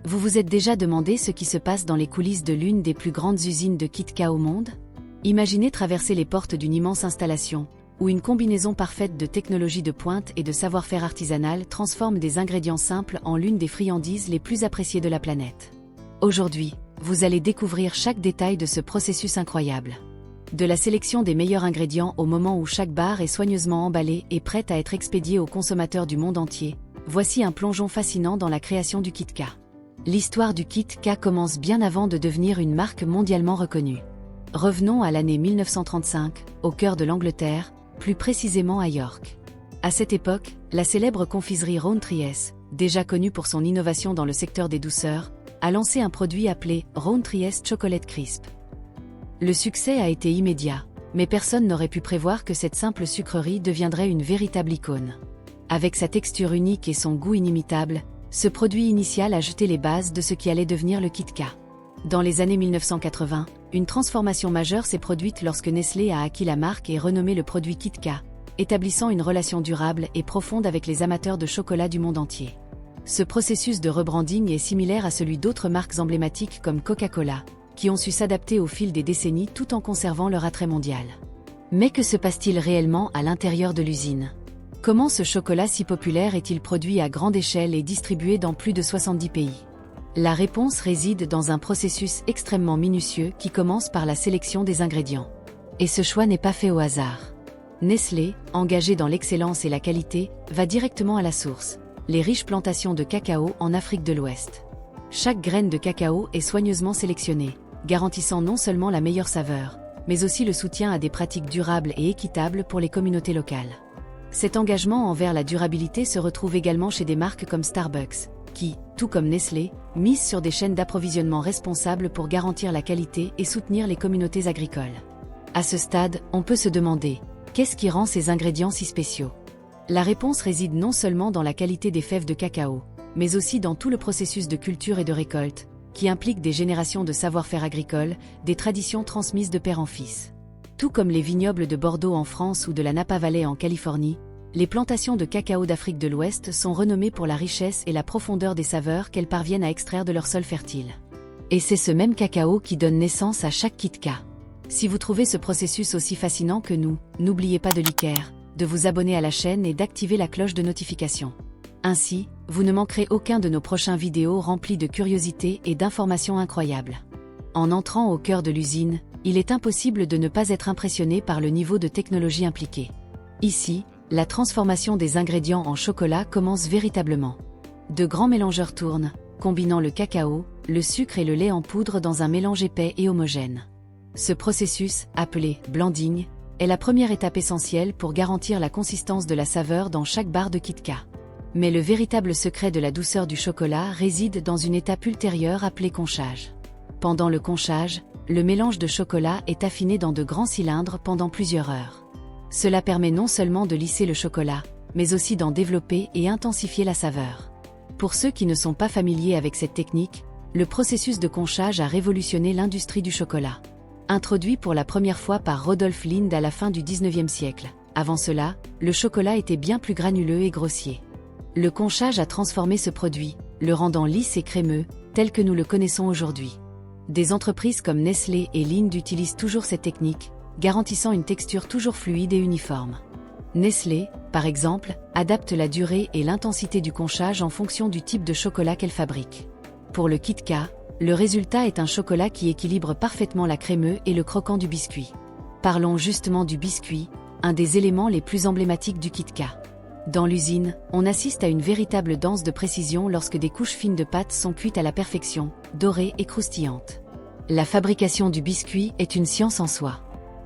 Vous vous êtes déjà demandé ce qui se passe dans les coulisses de l'une des plus grandes usines de KitKat au monde? Imaginez traverser les portes d'une immense installation, où une combinaison parfaite de technologie de pointe et de savoir-faire artisanal transforme des ingrédients simples en l'une des friandises les plus appréciées de la planète. Aujourd'hui, vous allez découvrir chaque détail de ce processus incroyable. De la sélection des meilleurs ingrédients au moment où chaque barre est soigneusement emballée et prête à être expédiée aux consommateurs du monde entier, voici un plongeon fascinant dans la création du KitKat. L'histoire du KitKat commence bien avant de devenir une marque mondialement reconnue. Revenons à l'année 1935, au cœur de l'Angleterre, plus précisément à York. À cette époque, la célèbre confiserie Rowntree's, déjà connue pour son innovation dans le secteur des douceurs, a lancé un produit appelé Rowntree's Chocolate Crisp. Le succès a été immédiat, mais personne n'aurait pu prévoir que cette simple sucrerie deviendrait une véritable icône. Avec sa texture unique et son goût inimitable, ce produit initial a jeté les bases de ce qui allait devenir le KitKat. Dans les années 1980, une transformation majeure s'est produite lorsque Nestlé a acquis la marque et renommé le produit KitKat, établissant une relation durable et profonde avec les amateurs de chocolat du monde entier. Ce processus de rebranding est similaire à celui d'autres marques emblématiques comme Coca-Cola, qui ont su s'adapter au fil des décennies tout en conservant leur attrait mondial. Mais que se passe-t-il réellement à l'intérieur de l'usine? Comment ce chocolat si populaire est-il produit à grande échelle et distribué dans plus de 70 pays? La réponse réside dans un processus extrêmement minutieux qui commence par la sélection des ingrédients. Et ce choix n'est pas fait au hasard. Nestlé, engagé dans l'excellence et la qualité, va directement à la source, les riches plantations de cacao en Afrique de l'Ouest. Chaque graine de cacao est soigneusement sélectionnée, garantissant non seulement la meilleure saveur, mais aussi le soutien à des pratiques durables et équitables pour les communautés locales. Cet engagement envers la durabilité se retrouve également chez des marques comme Starbucks, qui, tout comme Nestlé, misent sur des chaînes d'approvisionnement responsables pour garantir la qualité et soutenir les communautés agricoles. À ce stade, on peut se demander, qu'est-ce qui rend ces ingrédients si spéciaux? La réponse réside non seulement dans la qualité des fèves de cacao, mais aussi dans tout le processus de culture et de récolte, qui implique des générations de savoir-faire agricole, des traditions transmises de père en fils. Tout comme les vignobles de Bordeaux en France ou de la Napa Valley en Californie, les plantations de cacao d'Afrique de l'Ouest sont renommées pour la richesse et la profondeur des saveurs qu'elles parviennent à extraire de leur sol fertile. Et c'est ce même cacao qui donne naissance à chaque KitKat. Si vous trouvez ce processus aussi fascinant que nous, n'oubliez pas de liker, de vous abonner à la chaîne et d'activer la cloche de notification. Ainsi, vous ne manquerez aucun de nos prochains vidéos remplis de curiosités et d'informations incroyables. En entrant au cœur de l'usine, il est impossible de ne pas être impressionné par le niveau de technologie impliqué. Ici, la transformation des ingrédients en chocolat commence véritablement. De grands mélangeurs tournent, combinant le cacao, le sucre et le lait en poudre dans un mélange épais et homogène. Ce processus, appelé blending, est la première étape essentielle pour garantir la consistance de la saveur dans chaque barre de KitKat. Mais le véritable secret de la douceur du chocolat réside dans une étape ultérieure appelée conchage. Pendant le conchage, le mélange de chocolat est affiné dans de grands cylindres pendant plusieurs heures. Cela permet non seulement de lisser le chocolat, mais aussi d'en développer et intensifier la saveur. Pour ceux qui ne sont pas familiers avec cette technique, le processus de conchage a révolutionné l'industrie du chocolat. Introduit pour la première fois par Rodolphe Lindt à la fin du XIXe siècle. Avant cela, le chocolat était bien plus granuleux et grossier. Le conchage a transformé ce produit, le rendant lisse et crémeux, tel que nous le connaissons aujourd'hui. Des entreprises comme Nestlé et Lindt utilisent toujours cette technique, garantissant une texture toujours fluide et uniforme. Nestlé, par exemple, adapte la durée et l'intensité du conchage en fonction du type de chocolat qu'elle fabrique. Pour le KitKat, le résultat est un chocolat qui équilibre parfaitement la crémeux et le croquant du biscuit. Parlons justement du biscuit, un des éléments les plus emblématiques du KitKat. Dans l'usine, on assiste à une véritable danse de précision lorsque des couches fines de pâte sont cuites à la perfection, dorées et croustillantes. La fabrication du biscuit est une science en soi.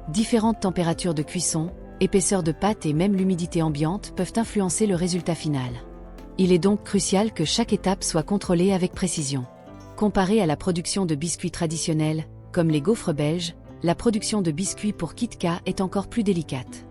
Différentes températures de cuisson, épaisseur de pâte et même l'humidité ambiante peuvent influencer le résultat final. Il est donc crucial que chaque étape soit contrôlée avec précision. Comparé à la production de biscuits traditionnels, comme les gaufres belges, la production de biscuits pour KitKat est encore plus délicate.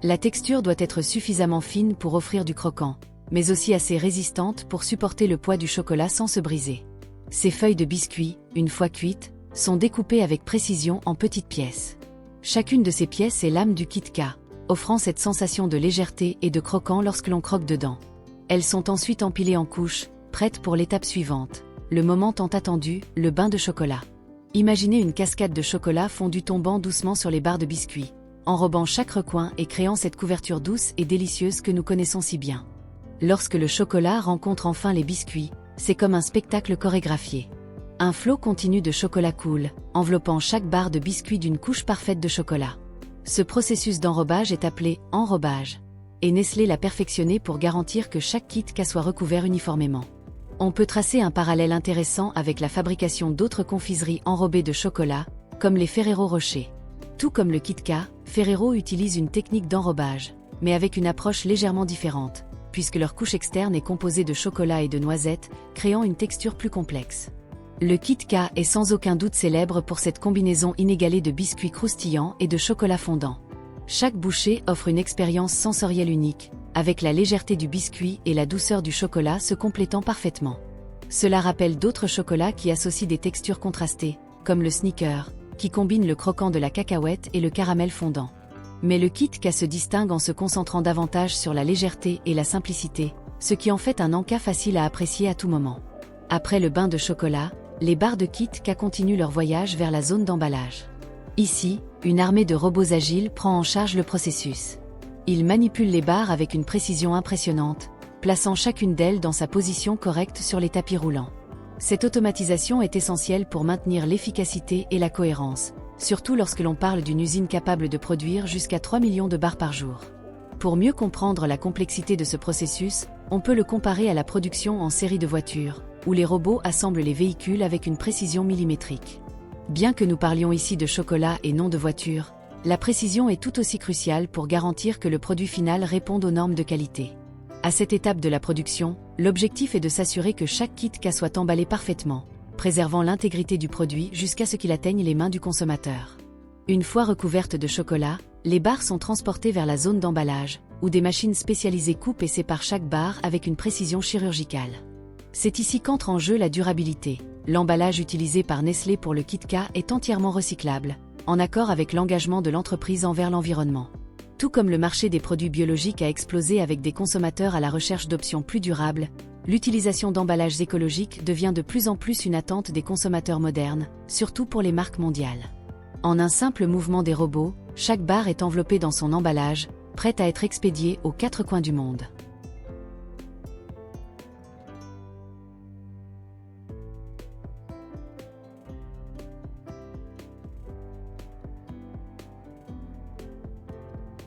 La texture doit être suffisamment fine pour offrir du croquant, mais aussi assez résistante pour supporter le poids du chocolat sans se briser. Ces feuilles de biscuits, une fois cuites, sont découpées avec précision en petites pièces. Chacune de ces pièces est l'âme du KitKat, offrant cette sensation de légèreté et de croquant lorsque l'on croque dedans. Elles sont ensuite empilées en couches, prêtes pour l'étape suivante, le moment tant attendu, le bain de chocolat. Imaginez une cascade de chocolat fondu tombant doucement sur les barres de biscuits, enrobant chaque recoin et créant cette couverture douce et délicieuse que nous connaissons si bien. Lorsque le chocolat rencontre enfin les biscuits, c'est comme un spectacle chorégraphié. Un flot continu de chocolat coule, enveloppant chaque barre de biscuits d'une couche parfaite de chocolat. Ce processus d'enrobage est appelé enrobage, et Nestlé l'a perfectionné pour garantir que chaque KitKat soit recouvert uniformément. On peut tracer un parallèle intéressant avec la fabrication d'autres confiseries enrobées de chocolat, comme les Ferrero Rocher. Tout comme le KitKat, Ferrero utilise une technique d'enrobage, mais avec une approche légèrement différente, puisque leur couche externe est composée de chocolat et de noisettes, créant une texture plus complexe. Le KitKat est sans aucun doute célèbre pour cette combinaison inégalée de biscuits croustillants et de chocolat fondant. Chaque bouchée offre une expérience sensorielle unique, avec la légèreté du biscuit et la douceur du chocolat se complétant parfaitement. Cela rappelle d'autres chocolats qui associent des textures contrastées, comme le Snickers, qui combine le croquant de la cacahuète et le caramel fondant. Mais le KitKat se distingue en se concentrant davantage sur la légèreté et la simplicité, ce qui en fait un encas facile à apprécier à tout moment. Après le bain de chocolat, les barres de KitKat continuent leur voyage vers la zone d'emballage. Ici, une armée de robots agiles prend en charge le processus. Ils manipulent les barres avec une précision impressionnante, plaçant chacune d'elles dans sa position correcte sur les tapis roulants. Cette automatisation est essentielle pour maintenir l'efficacité et la cohérence, surtout lorsque l'on parle d'une usine capable de produire jusqu'à 3 millions de barres par jour. Pour mieux comprendre la complexité de ce processus, on peut le comparer à la production en série de voitures, où les robots assemblent les véhicules avec une précision millimétrique. Bien que nous parlions ici de chocolat et non de voiture, la précision est tout aussi cruciale pour garantir que le produit final réponde aux normes de qualité. À cette étape de la production, l'objectif est de s'assurer que chaque KitKat soit emballé parfaitement, préservant l'intégrité du produit jusqu'à ce qu'il atteigne les mains du consommateur. Une fois recouvertes de chocolat, les barres sont transportées vers la zone d'emballage, où des machines spécialisées coupent et séparent chaque barre avec une précision chirurgicale. C'est ici qu'entre en jeu la durabilité. L'emballage utilisé par Nestlé pour le KitKat est entièrement recyclable, en accord avec l'engagement de l'entreprise envers l'environnement. Tout comme le marché des produits biologiques a explosé avec des consommateurs à la recherche d'options plus durables, l'utilisation d'emballages écologiques devient de plus en plus une attente des consommateurs modernes, surtout pour les marques mondiales. En un simple mouvement des robots, chaque barre est enveloppée dans son emballage, prête à être expédiée aux 4 coins du monde.